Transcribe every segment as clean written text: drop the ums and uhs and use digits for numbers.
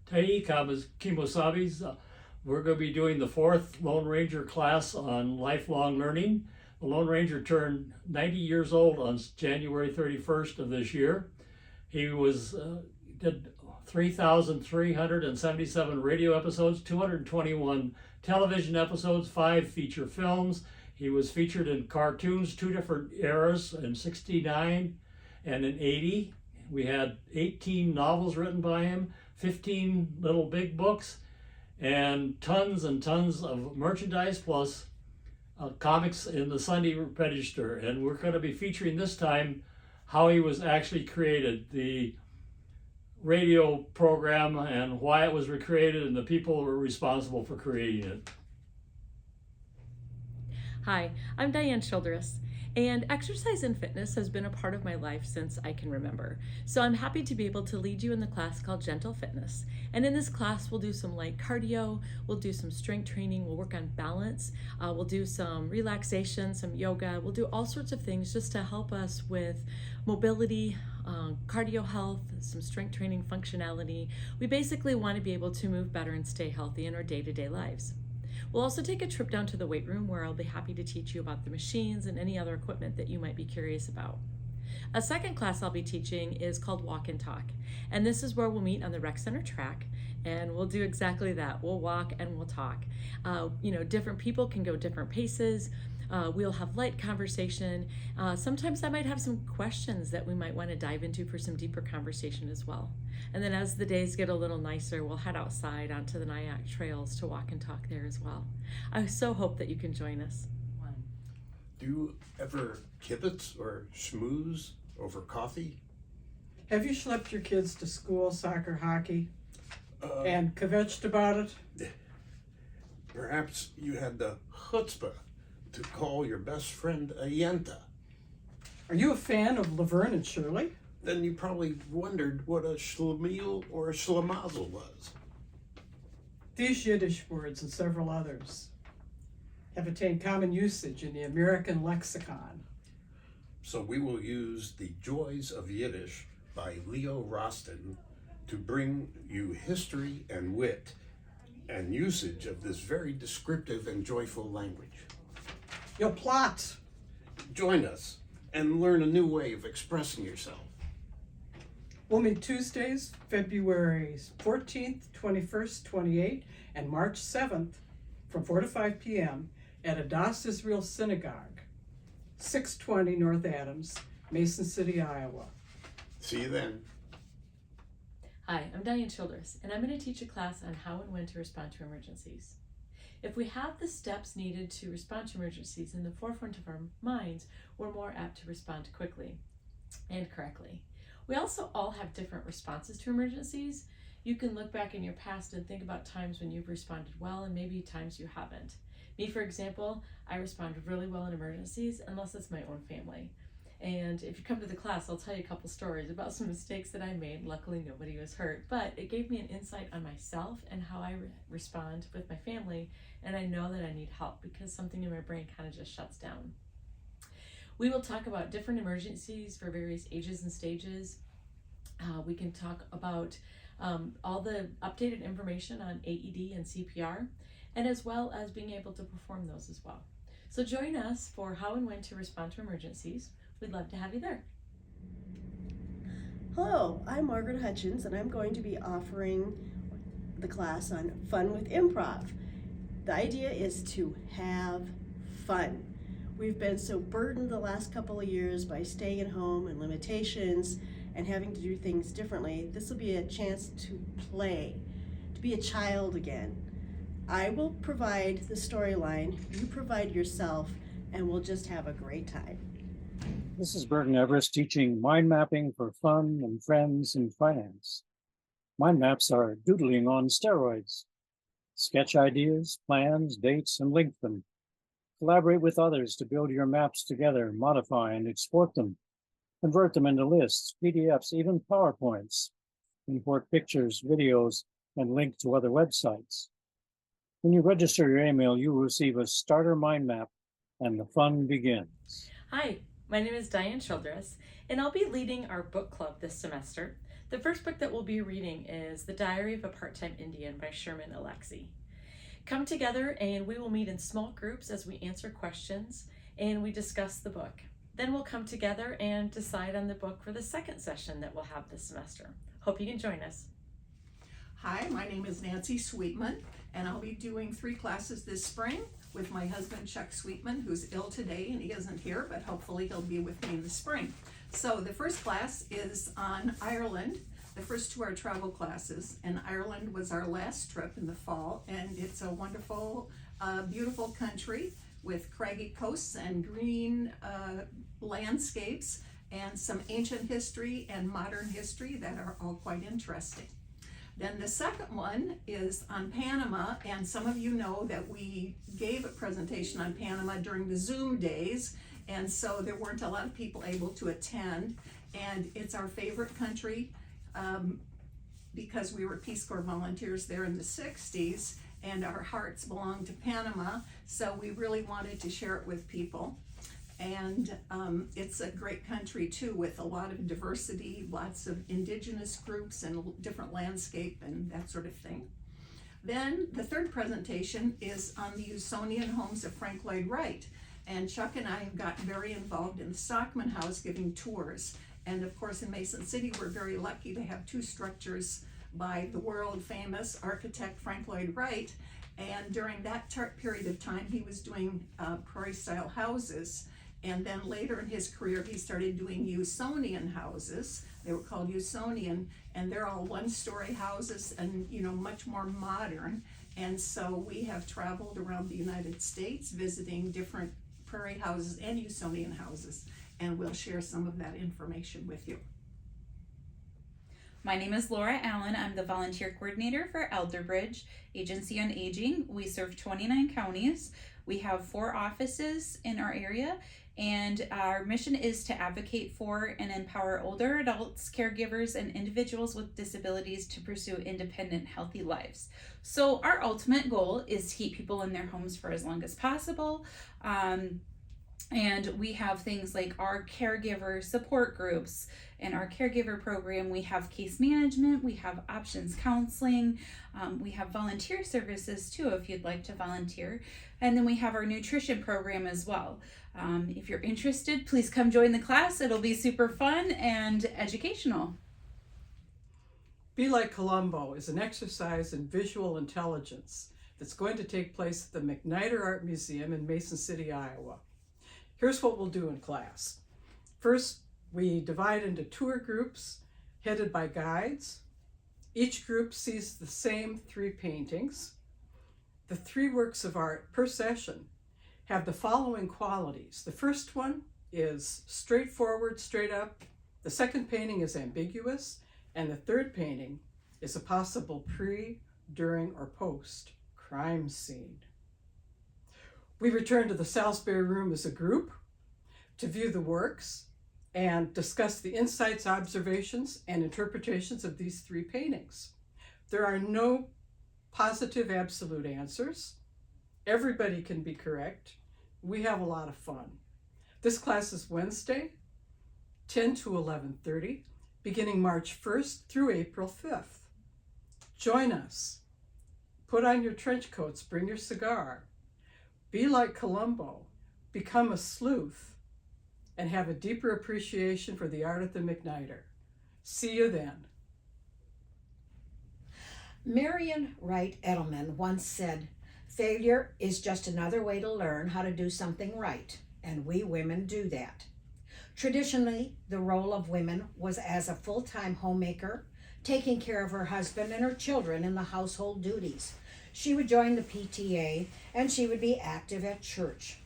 Tei Kimosabi's. We're going to be doing the 4th Lone Ranger class on lifelong learning. The Lone Ranger turned 90 years old on January 31st of this year. He did 3,377 radio episodes, 221 television episodes, 5 feature films. He was featured in cartoons, 2 different eras, in 69 and in 80. We had 18 novels written by him, 15 little big books, and tons of merchandise, plus comics in the Sunday Register. And we're going to be featuring this time how he was actually created, the radio program and why it was recreated and the people who were responsible for creating it. Hi, I'm Diane Childress, and exercise and fitness has been a part of my life since I can remember. So I'm happy to be able to lead you in the class called Gentle Fitness. And in this class, we'll do some light cardio, we'll do some strength training, we'll work on balance, we'll do some relaxation, some yoga, we'll do all sorts of things just to help us with mobility, cardio health, some strength training functionality. We basically want to be able to move better and stay healthy in our day-to-day lives. We'll also take a trip down to the weight room where I'll be happy to teach you about the machines and any other equipment that you might be curious about. A second class I'll be teaching is called Walk and Talk, and this is where we'll meet on the rec center track and we'll do exactly that. We'll walk and we'll talk. Different people can go different paces. We'll have light conversation. Sometimes I might have some questions that we might want to dive into for some deeper conversation as well. And then as the days get a little nicer, we'll head outside onto the Nyack trails to walk and talk there as well. I so hope that you can join us. Do you ever kibitz or schmooze over coffee? Have you schlepped your kids to school, soccer, hockey, and kvetched about it? Perhaps you had the chutzpah to call your best friend a yenta. Are you a fan of Laverne and Shirley? Then you probably wondered what a schlemiel or a schlemazel was. These Yiddish words and several others have attained common usage in the American lexicon. So we will use The Joys of Yiddish by Leo Rosten to bring you history and wit and usage of this very descriptive and joyful language. Your plot. Join us and learn a new way of expressing yourself. We'll meet Tuesdays, February 14th, 21st, 28th, and March 7th from 4 to 5 p.m. at Adas Israel Synagogue, 620 North Adams, Mason City, Iowa. See you then. Hi, I'm Diane Childress, and I'm going to teach a class on how and when to respond to emergencies. If we have the steps needed to respond to emergencies in the forefront of our minds, we're more apt to respond quickly and correctly. We also all have different responses to emergencies. You can look back in your past and think about times when you've responded well and maybe times you haven't. Me, for example, I respond really well in emergencies unless it's my own family. And if you come to the class, I'll tell you a couple stories about some mistakes that I made. Luckily, nobody was hurt, but it gave me an insight on myself and how I respond with my family. And I know that I need help because something in my brain kind of just shuts down. We will talk about different emergencies for various ages and stages. We can talk about all the updated information on AED and CPR, and as well as being able to perform those as well. So join us for how and when to respond to emergencies. We'd love to have you there. Hello, I'm Margaret Hutchins, and I'm going to be offering the class on Fun with Improv. The idea is to have fun. We've been so burdened the last couple of years by staying at home and limitations and having to do things differently. This will be a chance to play, to be a child again. I will provide the storyline, you provide yourself, and we'll just have a great time. This is Burton Everest teaching mind mapping for fun and friends and finance. Mind maps are doodling on steroids. Sketch ideas, plans, dates, and link them. Collaborate with others to build your maps together, modify and export them. Convert them into lists, PDFs, even PowerPoints. Import pictures, videos, and link to other websites. When you register your email, you will receive a starter mind map, and the fun begins. Hi, my name is Diane Childress, and I'll be leading our book club this semester. The first book that we'll be reading is The Diary of a Part-Time Indian by Sherman Alexie. Come together and we will meet in small groups as we answer questions and we discuss the book. Then we'll come together and decide on the book for the second session that we'll have this semester. Hope you can join us. Hi, my name is Nancy Sweetman, and I'll be doing 3 classes this spring with my husband Chuck Sweetman, who's ill today and he isn't here, but hopefully he'll be with me in the spring. So the first class is on Ireland. The first 2 are travel classes, and Ireland was our last trip in the fall, and it's a wonderful, beautiful country with craggy coasts and green landscapes and some ancient history and modern history that are all quite interesting. Then the second one is on Panama, and some of you know that we gave a presentation on Panama during the Zoom days, and so there weren't a lot of people able to attend, and it's our favorite country because we were Peace Corps volunteers there in the 60s, and our hearts belong to Panama, so we really wanted to share it with people. And it's a great country too, with a lot of diversity, lots of indigenous groups and different landscape and that sort of thing. Then the third presentation is on the Usonian homes of Frank Lloyd Wright. And Chuck and I have gotten very involved in the Stockman House giving tours. And of course in Mason City, we're very lucky to have 2 structures by the world famous architect Frank Lloyd Wright. And during that period of time, he was doing prairie style houses. And then later in his career, he started doing Usonian houses. They were called Usonian, and they're all 1-story houses and, you know, much more modern. And so we have traveled around the United States visiting different prairie houses and Usonian houses, and we'll share some of that information with you. My name is Laura Allen. I'm the volunteer coordinator for Elderbridge Agency on Aging. We serve 29 counties. We have 4 offices in our area, and our mission is to advocate for and empower older adults, caregivers, and individuals with disabilities to pursue independent, healthy lives. So our ultimate goal is to keep people in their homes for as long as possible. And we have things like our caregiver support groups and our caregiver program. We have case management, we have options counseling, we have volunteer services too if you'd like to volunteer. And then we have our nutrition program as well. If you're interested, please come join the class. It'll be super fun and educational. Be Like Columbo is an exercise in visual intelligence that's going to take place at the McNider Art Museum in Mason City, Iowa. Here's what we'll do in class. First, we divide into tour groups headed by guides. Each group sees the same 3 paintings. The 3 works of art per session have the following qualities. The first one is straightforward, straight up. The second painting is ambiguous. And the third painting is a possible pre, during, or post crime scene. We return to the Salisbury Room as a group to view the works and discuss the insights, observations, and interpretations of these 3 paintings. There are no positive absolute answers. Everybody can be correct. We have a lot of fun. This class is Wednesday, 10 to 11:30, beginning March 1st through April 5th. Join us. Put on your trench coats, bring your cigar. Be like Columbo, become a sleuth, and have a deeper appreciation for the art at the McNider. See you then. Marion Wright Edelman once said, "Failure is just another way to learn how to do something right, and we women do that." Traditionally, the role of women was as a full-time homemaker, taking care of her husband and her children in the household duties. She would join the PTA and she would be active at church.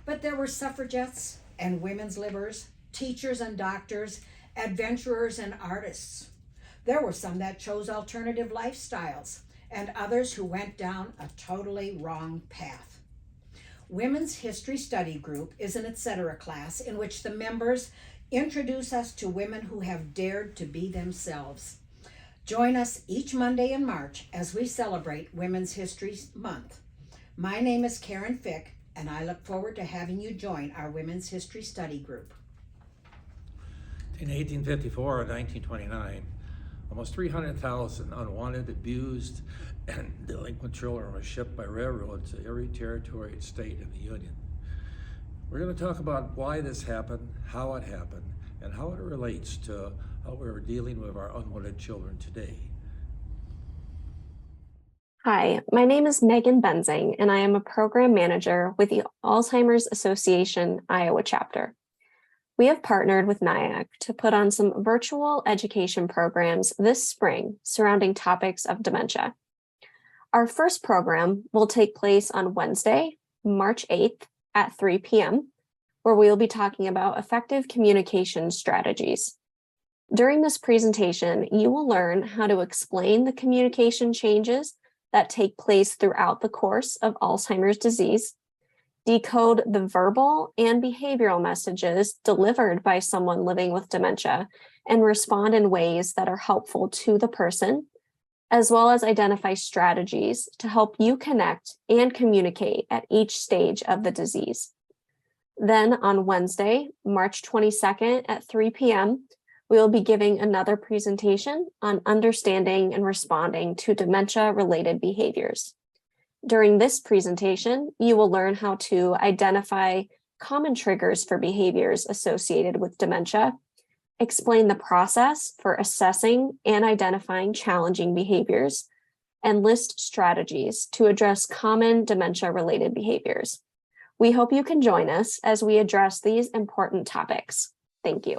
But there were suffragettes and women's libbers, teachers and doctors, adventurers and artists. There were some that chose alternative lifestyles and others who went down a totally wrong path. Women's History Study Group is an etc. class in which the members introduce us to women who have dared to be themselves. Join us each Monday in March as we celebrate Women's History Month. My name is Karen Fick, and I look forward to having you join our Women's History Study Group. In 1854 or 1929, Almost 300,000 unwanted, abused, and delinquent children were shipped by railroad to every territory and state in the Union. We're going to talk about why this happened, how it happened, and how it relates to how we're dealing with our unwanted children today. Hi, my name is Megan Benzing, and I am a program manager with the Alzheimer's Association Iowa chapter. We have partnered with NIAC to put on some virtual education programs this spring surrounding topics of dementia. Our first program will take place on Wednesday, March 8th at 3 p.m., where we will be talking about effective communication strategies. During this presentation, you will learn how to explain the communication changes that take place throughout the course of Alzheimer's disease, decode the verbal and behavioral messages delivered by someone living with dementia, and respond in ways that are helpful to the person, as well as identify strategies to help you connect and communicate at each stage of the disease. Then on Wednesday, March 22nd at 3 p.m., we will be giving another presentation on understanding and responding to dementia-related behaviors. During this presentation, you will learn how to identify common triggers for behaviors associated with dementia, explain the process for assessing and identifying challenging behaviors, and list strategies to address common dementia-related behaviors. We hope you can join us as we address these important topics. Thank you.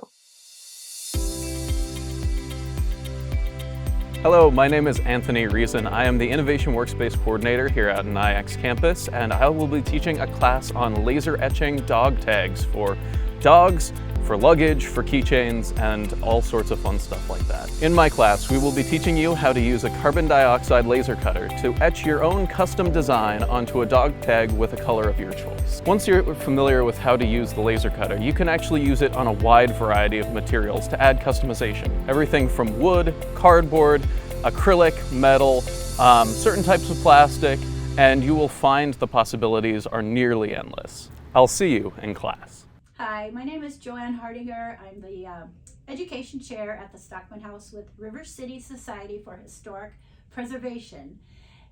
Hello, my name is Anthony Reason. I am the Innovation Workspace Coordinator here at NIAC's campus, and I will be teaching a class on laser etching dog tags for dogs, for luggage, for keychains, and all sorts of fun stuff like that. In my class, we will be teaching you how to use a carbon dioxide laser cutter to etch your own custom design onto a dog tag with a color of your choice. Once you're familiar with how to use the laser cutter, you can actually use it on a wide variety of materials to add customization. Everything from wood, cardboard, acrylic, metal, certain types of plastic, and you will find the possibilities are nearly endless. I'll see you in class. Hi, my name is Joanne Hardinger. I'm the education chair at the Stockman House with River City Society for Historic Preservation.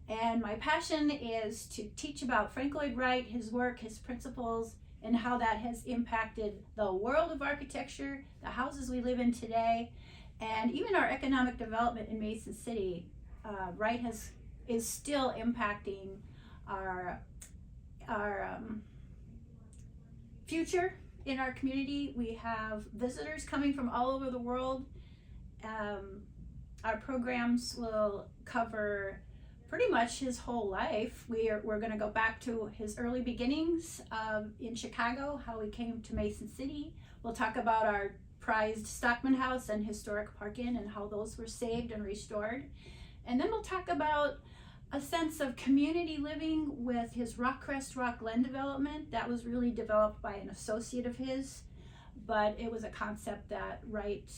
And my passion is to teach about Frank Lloyd Wright, his work, his principles, and how that has impacted the world of architecture, the houses we live in today, and even our economic development in Mason City. Wright is still impacting our future in our community. We have visitors coming from all over the world. Our programs will cover pretty much his whole life. We're going to go back to his early beginnings in Chicago, how he came to Mason City. We'll talk about our prized Stockman House and Historic Park Inn and how those were saved and restored. And then we'll talk about a sense of community living with his Rockcrest Rock Glen development. That was really developed by an associate of his, but it was a concept that Wright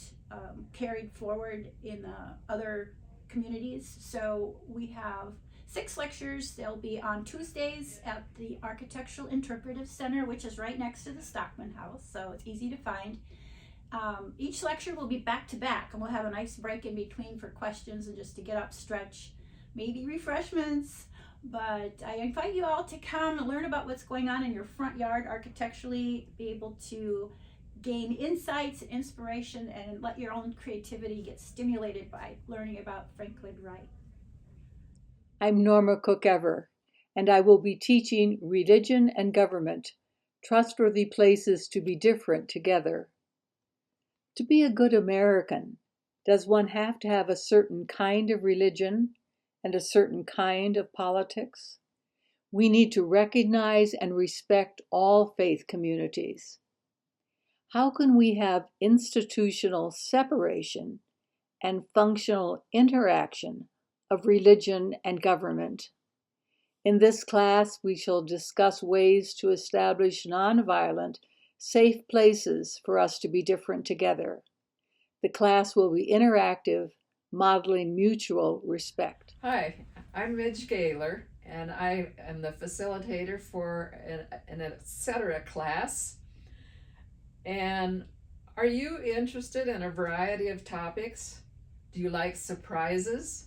carried forward in other communities. So we have 6 lectures. They'll be on Tuesdays at the Architectural Interpretive Center, which is right next to the Stockman House, so it's easy to find. Each lecture will be back to back, and we'll have a nice break in between for questions and just to get up, stretch, maybe refreshments. But I invite you all to come and learn about what's going on in your front yard architecturally, be able to gain insights and inspiration, and let your own creativity get stimulated by learning about Frank Lloyd Wright. I'm Norma Cook-Ever, and I will be teaching Religion and Government, Trustworthy Places to be Different Together. To be a good American, does one have to have a certain kind of religion and a certain kind of politics? We need to recognize and respect all faith communities. How can we have institutional separation and functional interaction of religion and government? In this class, we shall discuss ways to establish nonviolent, safe places for us to be different together. The class will be interactive, modeling mutual respect. Hi, I'm Midge Gaylor, and I am the facilitator for an etc. class. And are you interested in a variety of topics? Do you like surprises?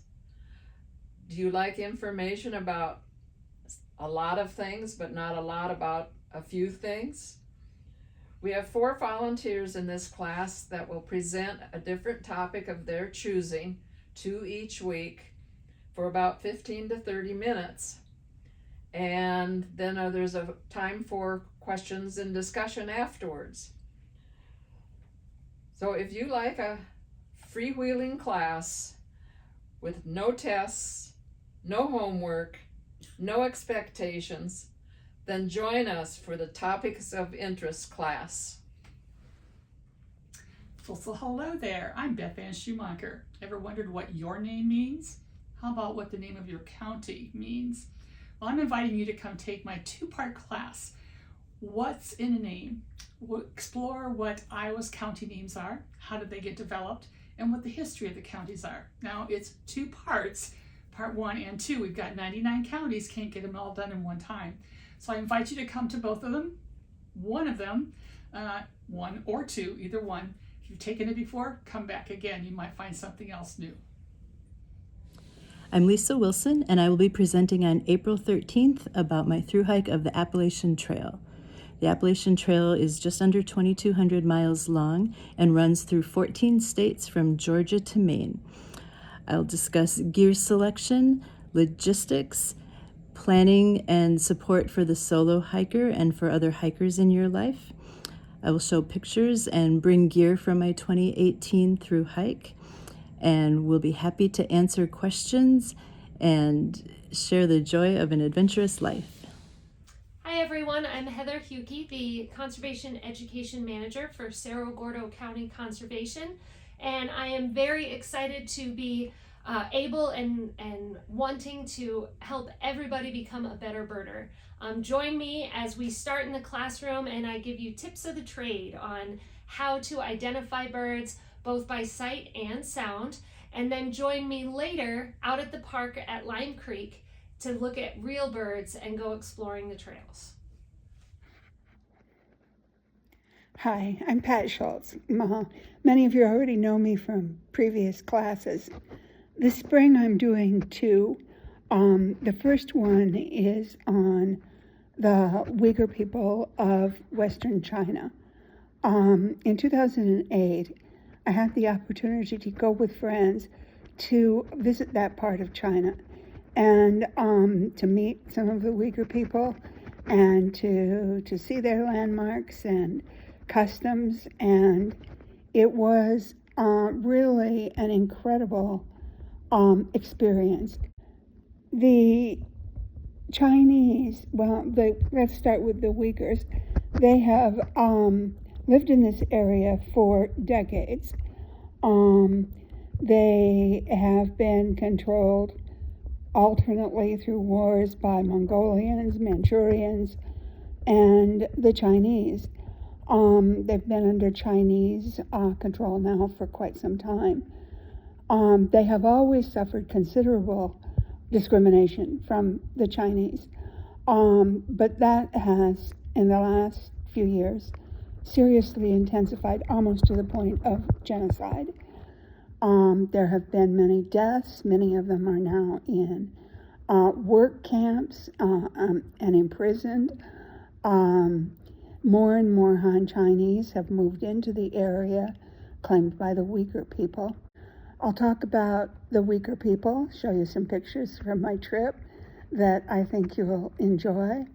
Do you like information about a lot of things, but not a lot about a few things? We have 4 volunteers in this class that will present a different topic of their choosing, 2 each week, for about 15 to 30 minutes. And then there's a time for questions and discussion afterwards. So if you like a freewheeling class with no tests, no homework, no expectations, then join us for the Topics of Interest class. So hello there, I'm Beth Ann Schumacher. Ever wondered what your name means? How about what the name of your county means? Well, I'm inviting you to come take my 2-part class, What's in a Name? We'll explore what Iowa's county names are, how did they get developed, and what the history of the counties are. Now, it's 2 parts, part 1 and 2. We've got 99 counties, can't get them all done in one time. So I invite you to come to both of them, one of them, 1 or 2, either one. If you've taken it before, come back again. You might find something else new. I'm Lisa Wilson, and I will be presenting on April 13th about my thru hike of the Appalachian Trail. The Appalachian Trail is just under 2,200 miles long and runs through 14 states from Georgia to Maine. I'll discuss gear selection, logistics, planning and support for the solo hiker and for other hikers in your life. I will show pictures and bring gear from my 2018 thru hike, and we'll be happy to answer questions and share the joy of an adventurous life. Hi everyone, I'm Heather Huke, the Conservation Education Manager for Cerro Gordo County Conservation, and I am very excited to be able and wanting to help everybody become a better birder. Join me as we start in the classroom and I give you tips of the trade on how to identify birds both by sight and sound, and then join me later out at the park at Lime Creek to look at real birds and go exploring the trails. Hi, I'm Pat Schultz. Many of you already know me from previous classes. This spring I'm doing 2. The first one is on the Uyghur people of Western China. In 2008, I had the opportunity to go with friends to visit that part of China and to meet some of the Uyghur people and to see their landmarks and customs. And it was really an incredible experience. The Chinese, let's start with the Uyghurs. They have lived in this area for decades. They have been controlled alternately through wars by Mongolians, Manchurians, and the Chinese. They've been under Chinese control now for quite some time. They have always suffered considerable discrimination from the Chinese, but that has, in the last few years, seriously intensified almost to the point of genocide. There have been many deaths. Many of them are now in work camps and imprisoned. More and more Han Chinese have moved into the area claimed by the Uyghur people. I'll talk about the Uyghur people, show you some pictures from my trip that I think you will enjoy.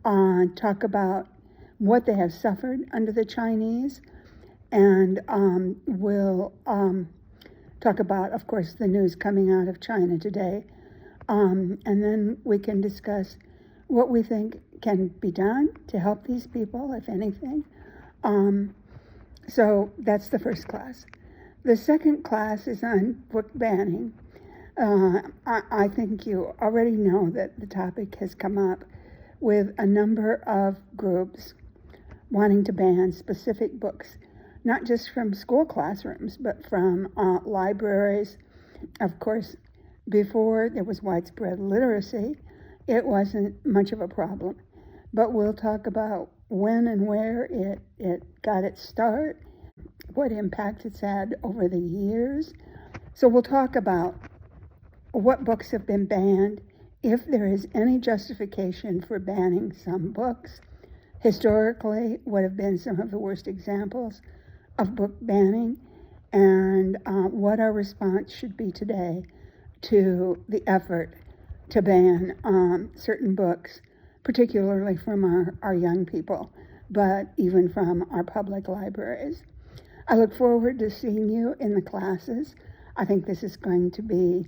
Talk about what they have suffered under the Chinese, and we'll talk about, of course, the news coming out of China today. And then we can discuss what we think can be done to help these people, if anything. So that's the first class. The second class is on book banning. I think you already know that the topic has come up with a number of groups wanting to ban specific books, not just from school classrooms, but from libraries. Of course, before there was widespread literacy, it wasn't much of a problem. But we'll talk about when and where it got its start, what impact it's had over the years, So we'll talk about what books have been banned, if there is any justification for banning some books, historically, what have been some of the worst examples of book banning, and what our response should be today to the effort to ban certain books, particularly from our young people, but even from our public libraries. I look forward to seeing you in the classes. I think this is going to be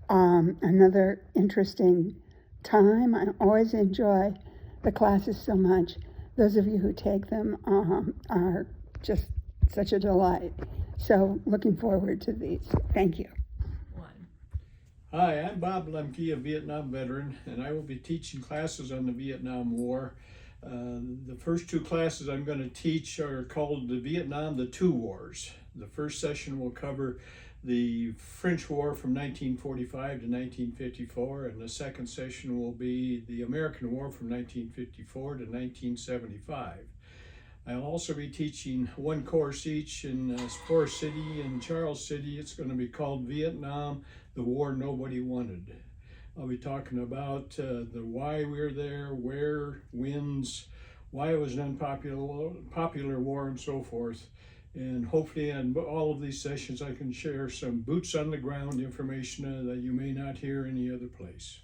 another interesting time. I always enjoy the classes so much. Those of you who take them are just such a delight. So looking forward to these. Thank you. Hi, I'm Bob Lemke, a Vietnam veteran, and I will be teaching classes on the Vietnam War. The first two classes I'm going to teach are called the Vietnam, the Two Wars. The first session will cover the French War from 1945 to 1954, and the second session will be the American War from 1954 to 1975. I'll also be teaching one course each in Forest City and Charles City. It's going to be called Vietnam, the War Nobody Wanted. I'll be talking about the why we're there, where, wins, why it was an unpopular war, and so forth. And hopefully in all of these sessions I can share some boots on the ground information that you may not hear any other place.